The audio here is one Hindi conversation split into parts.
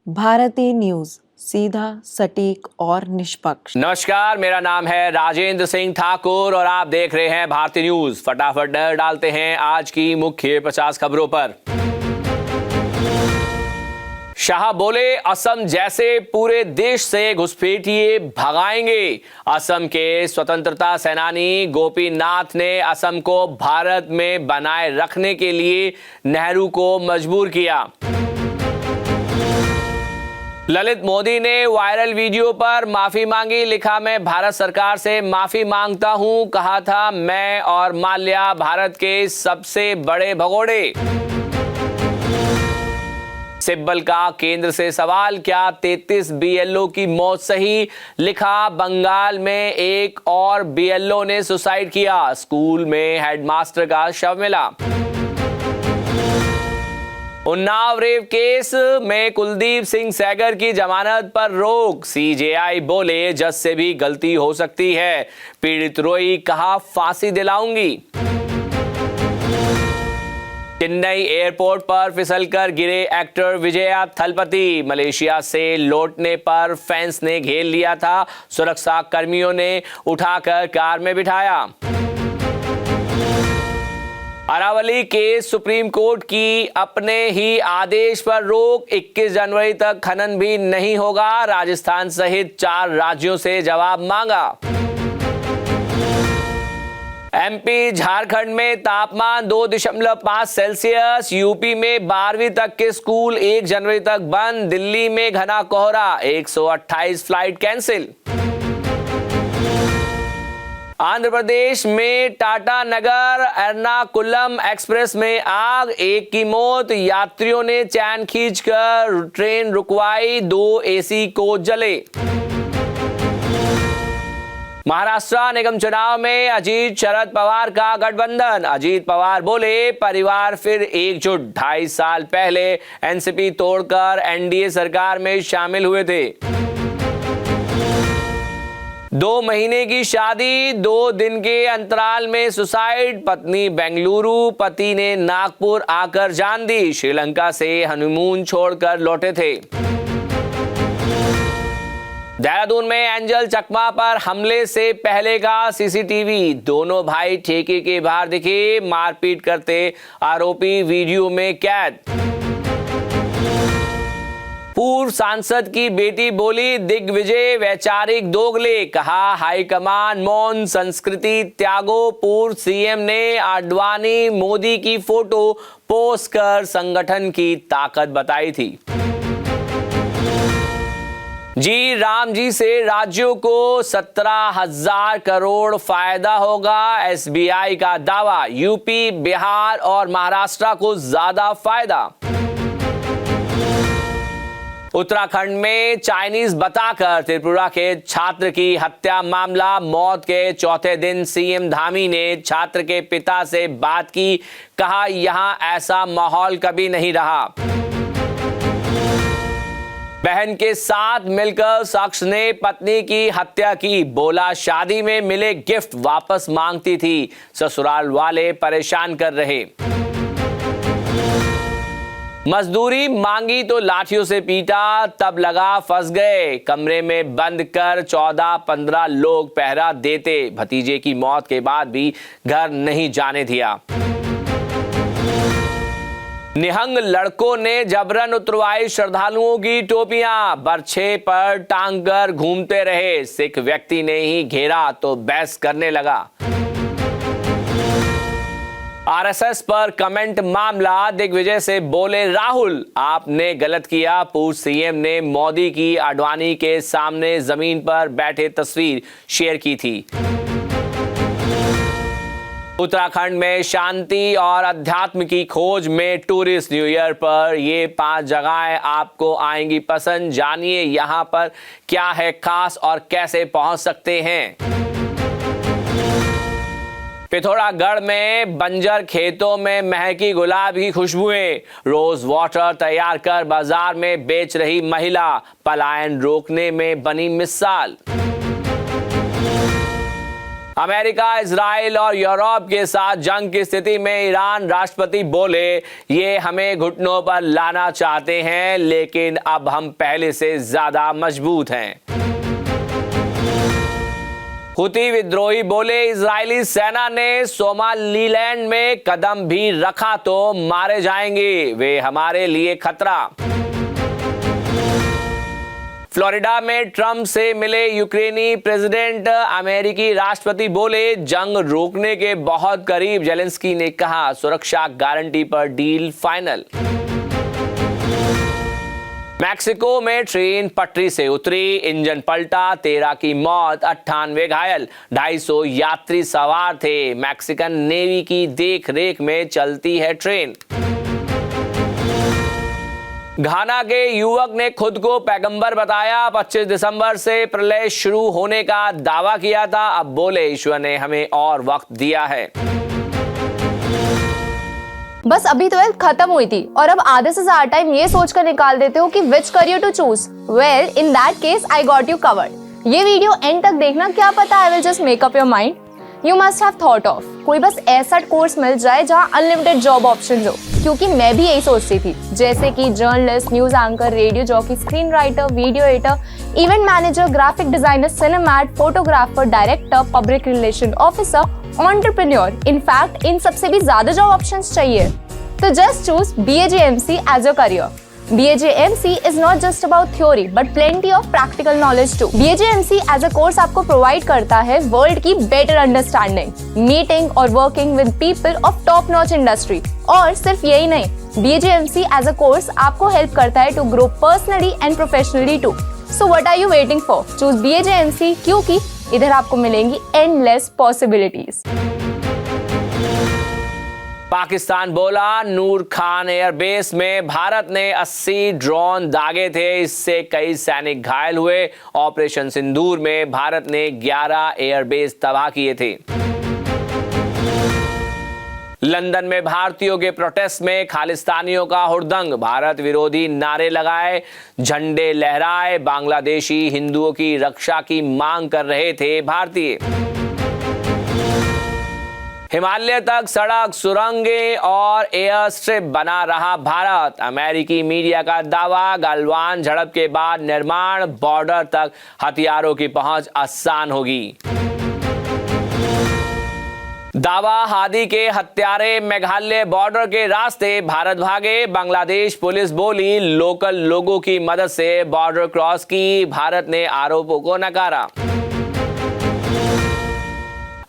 भारतीय न्यूज, सीधा, सटीक और निष्पक्ष। नमस्कार, मेरा नाम है राजेंद्र सिंह ठाकुर और आप देख रहे हैं भारतीय न्यूज। फटाफट नजर डालते हैं आज की मुख्य 50 खबरों पर। शाह बोले, असम जैसे पूरे देश से घुसपैठिए भगाएंगे। असम के स्वतंत्रता सेनानी गोपीनाथ ने असम को भारत में बनाए रखने के लिए नेहरू को मजबूर किया। ललित मोदी ने वायरल वीडियो पर माफी मांगी। लिखा, मैं भारत सरकार से माफी मांगता हूं। कहा था, मैं और माल्या भारत के सबसे बड़े भगोड़े। सिब्बल का केंद्र से सवाल, क्या 33 बीएलओ की मौत सही? लिखा, बंगाल में एक और बीएलओ ने सुसाइड किया। स्कूल में हेडमास्टर का शव मिला। उन्नाव रेप केस में कुलदीप सिंह सेंगर की जमानत पर रोक। सीजेआई बोले, जज से भी गलती हो सकती है। पीड़ित रोई, कहा फांसी दिलाऊंगी। चेन्नई एयरपोर्ट पर फिसलकर गिरे एक्टर विजया थलपति। मलेशिया से लौटने पर फैंस ने घेर लिया था। सुरक्षा कर्मियों ने उठाकर कार में बिठाया। अरावली के सुप्रीम कोर्ट की अपने ही आदेश पर रोक। 21 जनवरी तक खनन भी नहीं होगा। राजस्थान सहित 4 राज्यों से जवाब मांगा। एमपी झारखंड में तापमान 2.5 सेल्सियस। यूपी में 12वीं तक के स्कूल 1 जनवरी तक बंद। दिल्ली में घना कोहरा, 128 फ्लाइट कैंसिल। आंध्र प्रदेश में टाटा नगर एर्नाकुलम एक्सप्रेस में आग, 1 की मौत। यात्रियों ने चैन खींचकर ट्रेन रुकवाई। 2 एसी कोच जले। महाराष्ट्र निगम चुनाव में अजीत शरद पवार का गठबंधन। अजीत पवार बोले, परिवार फिर एकजुट। 2.5 साल पहले एनसीपी तोड़कर एनडीए सरकार में शामिल हुए थे। 2 महीने की शादी, 2 दिन के अंतराल में सुसाइड। पत्नी बेंगलुरु, पति ने नागपुर आकर जान दी। श्रीलंका से हनीमून छोड़कर लौटे थे। देहरादून में एंजल चकमा पर हमले से पहले का सीसीटीवी। दोनों भाई ठेके के बाहर दिखे। मारपीट करते आरोपी वीडियो में कैद। पूर्व सांसद की बेटी बोली, दिग्विजय वैचारिक दोगले। कहा, हाईकमान मौन, संस्कृति त्यागो। पूर्व सीएम ने आडवाणी मोदी की फोटो पोस्ट कर संगठन की ताकत बताई थी। जी राम जी से राज्यों को 17,000 करोड़ फायदा होगा। एसबीआई का दावा। यूपी, बिहार और महाराष्ट्र को ज्यादा फायदा। उत्तराखंड में चाइनीज बताकर त्रिपुरा के छात्र की हत्या मामला। मौत के चौथे दिन सीएम धामी ने छात्र के पिता से बात की। कहा, यहां ऐसा माहौल कभी नहीं रहा। बहन के साथ मिलकर शख्स ने पत्नी की हत्या की। बोला, शादी में मिले गिफ्ट वापस मांगती थी। ससुराल वाले परेशान कर रहे। मजदूरी मांगी तो लाठियों से पीटा, तब लगा फंस गए। कमरे में बंद कर 14-15 लोग पहरा देते। भतीजे की मौत के बाद भी घर नहीं जाने दिया। निहंग लड़कों ने जबरन उतरवाई श्रद्धालुओं की टोपियां। बरछे पर टांग कर घूमते रहे। सिख व्यक्ति ने ही घेरा तो बहस करने लगा। आरएसएस पर कमेंट मामला। दिग्विजय से बोले राहुल, आपने गलत किया। पूर्व सीएम ने मोदी की आडवाणी के सामने जमीन पर बैठे तस्वीर शेयर की थी। उत्तराखंड में शांति और अध्यात्म की खोज में टूरिस्ट। न्यू ईयर पर ये 5 जगहें आपको आएंगी पसंद। जानिए यहां पर क्या है खास और कैसे पहुंच सकते हैं। पिथौरागढ़ में बंजर खेतों में महकी गुलाब की खुशबुएं। रोज वाटर तैयार कर बाजार में बेच रही महिला। पलायन रोकने में बनी मिसाल। अमेरिका, इजराइल और यूरोप के साथ जंग की स्थिति में ईरान राष्ट्रपति बोले, ये हमें घुटनों पर लाना चाहते हैं, लेकिन अब हम पहले से ज्यादा मजबूत हैं। हुती विद्रोही बोले, इजरायली सेना ने सोमालीलैंड में कदम भी रखा तो मारे जाएंगे, वे हमारे लिए खतरा। फ्लोरिडा में ट्रंप से मिले यूक्रेनी प्रेसिडेंट, अमेरिकी राष्ट्रपति बोले, जंग रोकने के बहुत करीब। जेलेंस्की ने कहा, सुरक्षा गारंटी पर डील फाइनल। मैक्सिको में ट्रेन पटरी से उतरी, इंजन पलटा, 13 की मौत, 98 घायल, 250 यात्री सवार थे। मैक्सिकन नेवी की देख रेख में चलती है ट्रेन। घाना के युवक ने खुद को पैगंबर बताया, 25 दिसंबर से प्रलय शुरू होने का दावा किया था, अब बोले, ईश्वर ने हमें और वक्त दिया है। बस अभी 12th खत्म हुई थी और अब आधे से ज्यादा टाइम ये सोचकर निकाल देते हो कि which career to choose. Well, in that case I got you covered. ये वीडियो एंड तक देखना, क्या पता I will just make up your mind. You must have thought of कोई बस ऐसा कोर्स मिल जाए जहां अनलिमिटेड जॉब ऑप्शंस हो, क्योंकि मैं भी यही सोचती थी, जैसे कि journalist, news anchor, radio jockey, screen writer, video editor, event manager, graphic designer, सिनेमैट, photographer, director, public relation officer, entrepreneur. In fact इन सबसे भी ज्यादा जॉब ऑप्शंस चाहिए। तो just choose BAJMC as your career. BAJMC is not just about theory but plenty of practical knowledge too. BAJMC as a course आपको provide करता है वर्ल्ड की better understanding, meeting और working with people of top notch industry। और सिर्फ यही नहीं, BAJMC as a course आपको help करता है to grow personally and professionally too. So what are you waiting for? Choose BAJMC क्योंकि इधर आपको मिलेंगी endless possibilities। पाकिस्तान बोला, नूर खान एयरबेस में भारत ने 80 ड्रोन दागे थे, इससे कई सैनिक घायल हुए। ऑपरेशन सिंदूर में भारत ने 11 एयरबेस तबाह किए थे। लंदन में भारतीयों के प्रोटेस्ट में खालिस्तानियों का हुड़दंग, भारत विरोधी नारे लगाए, झंडे लहराए, बांग्लादेशी हिंदुओं की रक्षा की मांग कर रहे थे भारतीय। हिमालय तक सड़क, सुरंगें और एयर स्ट्रिप बना रहा भारत, अमेरिकी मीडिया का दावा। गलवान झड़प के बाद निर्माण, बॉर्डर तक हथियारों की पहुंच आसान होगी। दावा, हादी के हत्यारे मेघालय बॉर्डर के रास्ते भारत भागे, बांग्लादेश पुलिस बोली, लोकल लोगों की मदद से बॉर्डर क्रॉस की, भारत ने आरोपों को नकारा।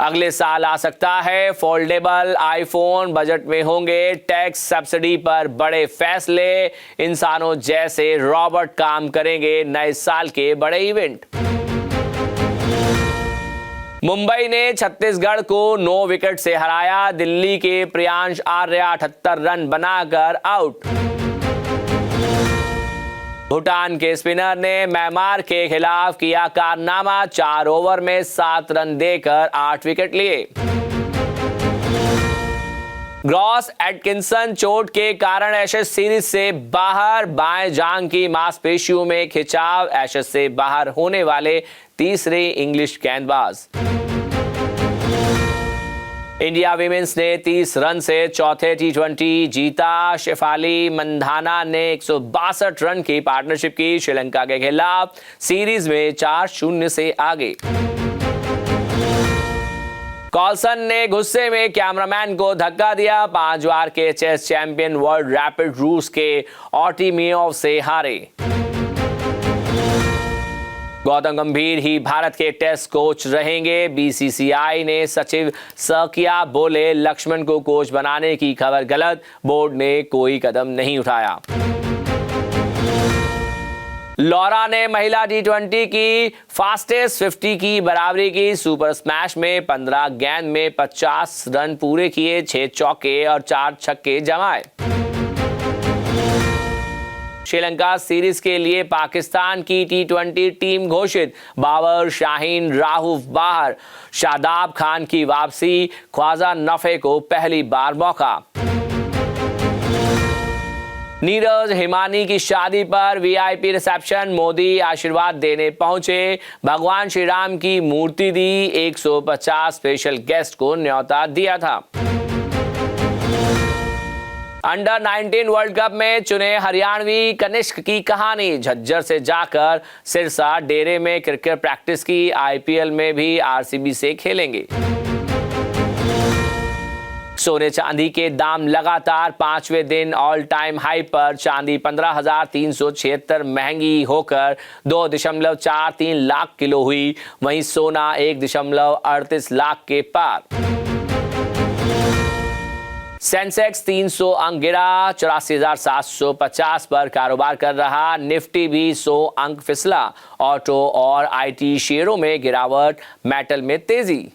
अगले साल आ सकता है फोल्डेबल आईफोन, बजट में होंगे टैक्स सब्सिडी पर बड़े फैसले, इंसानों जैसे रॉबोट काम करेंगे नए साल के बड़े इवेंट। मुंबई ने छत्तीसगढ़ को 9 विकेट से हराया, दिल्ली के प्रियांश आर्या 78 रन बनाकर आउट। भूटान के स्पिनर ने म्यांमार के खिलाफ किया कारनामा, 4 ओवर में 7 रन देकर 8 विकेट लिए। ग्रॉस एटकिंसन चोट के कारण एशेज सीरीज से बाहर, बाएं जांघ की मांसपेशियों में खिंचाव, एशेज से बाहर होने वाले तीसरे इंग्लिश गेंदबाज। इंडिया विमेंस ने 30 रन से चौथे T20 जीता, शेफाली मंधाना ने 162 रन की पार्टनरशिप की, श्रीलंका के खिलाफ सीरीज में 4-0 से आगे। कॉल्सन ने गुस्से में कैमरामैन को धक्का दिया, 5 बार के चेस चैंपियन वर्ल्ड रैपिड रूस के ऑर्टिमियोव से हारे। गौतम गंभीर ही भारत के टेस्ट कोच रहेंगे, BCCI ने सचिव सकिया बोले, लक्ष्मण को कोच बनाने की खबर गलत, बोर्ड ने कोई कदम नहीं उठाया। लॉरा ने महिला T20 की फास्टेस्ट 50 की बराबरी की, सुपर स्मैश में 15 गेंद में 50 रन पूरे किए, 6 चौके और 4 छक्के जमाए। श्रीलंका सीरीज के लिए पाकिस्तान की T20 टीम घोषित, बाबर, शाहीन, राहुफ बाहर, शादाब खान की वापसी, ख्वाजा नफे को पहली बार मौका। नीरज हिमानी की शादी पर वीआईपी रिसेप्शन, मोदी आशीर्वाद देने पहुंचे, भगवान श्री राम की मूर्ति दी, 150 स्पेशल गेस्ट को न्योता दिया था। अंडर 19 वर्ल्ड कप में चुने हरियाणवी कनिष्क की कहानी, झज्जर से जाकर सिरसा डेरे में क्रिकेट प्रैक्टिस की, आईपीएल में भी आरसीबी से खेलेंगे। सोने चांदी के दाम लगातार 5वें दिन ऑल टाइम हाई पर, चांदी 15,376 महंगी होकर 2.43 लाख किलो हुई, वहीं सोना 1.38 लाख के पार। सेंसेक्स 300 अंक गिरा, 84,750 पर कारोबार कर रहा, निफ्टी भी 100 अंक फिसला, ऑटो और आईटी शेयरों में गिरावट, मेटल में तेजी।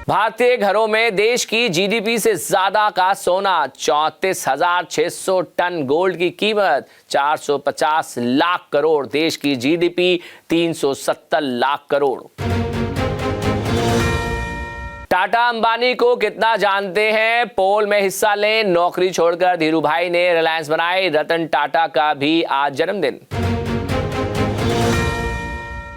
भारतीय घरों में देश की जीडीपी से ज्यादा का सोना, 34,600 टन गोल्ड की कीमत, 450 लाख करोड़, देश की जीडीपी 370 लाख करोड़। टाटा अंबानी को कितना जानते हैं? पोल में हिस्सा लें, नौकरी छोड़कर धीरू भाई ने रिलायंस बनाई, रतन टाटा का भी आज जन्मदिन।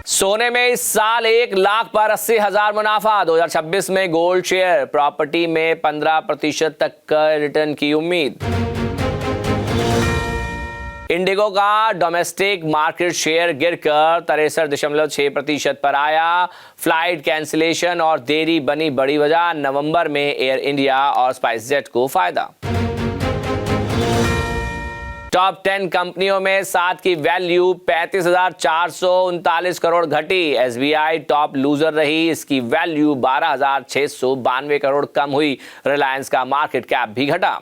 सोने में इस साल 1 लाख पर 80,000 मुनाफा, 2026 में गोल्ड शेयर, प्रॉपर्टी में 15% तक का रिटर्न की उम्मीद। इंडिगो का डोमेस्टिक मार्केट शेयर गिरकर 63.6% पर आया, फ्लाइट कैंसिलेशन और देरी बनी बड़ी वजह, नवंबर में एयर इंडिया और स्पाइस जेट को फायदा। टॉप 10 कंपनियों में 7 की वैल्यू 35,439 करोड़ घटी, एसबीआई टॉप लूजर रही, इसकी वैल्यू 12,692 करोड़ कम हुई, रिलायंस का मार्केट कैप भी घटा।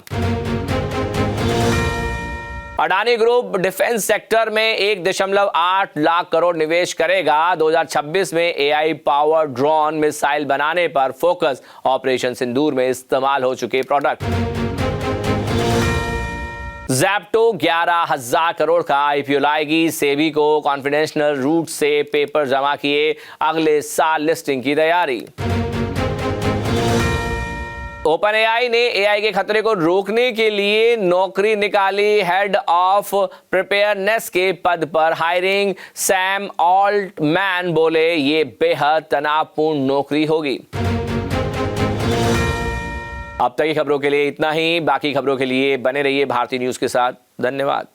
अडानी ग्रुप डिफेंस सेक्टर में 1.8 लाख करोड़ निवेश करेगा, 2026 में एआई पावर ड्रोन मिसाइल बनाने पर फोकस, ऑपरेशन सिंदूर में इस्तेमाल हो चुके प्रोडक्ट। ज़ेप्टो 11,000 करोड़ का आईपीओ लाएगी, सेबी को कॉन्फिडेंशियल रूट से पेपर जमा किए, अगले साल लिस्टिंग की तैयारी। ओपन एआई ने एआई के खतरे को रोकने के लिए नौकरी निकाली, हेड ऑफ प्रिपेयरनेस के पद पर हायरिंग, सैम ऑल्टमैन बोले ये बेहद तनावपूर्ण नौकरी होगी। अब तक की खबरों के लिए इतना ही, बाकी खबरों के लिए बने रहिए भारतीय न्यूज के साथ। धन्यवाद।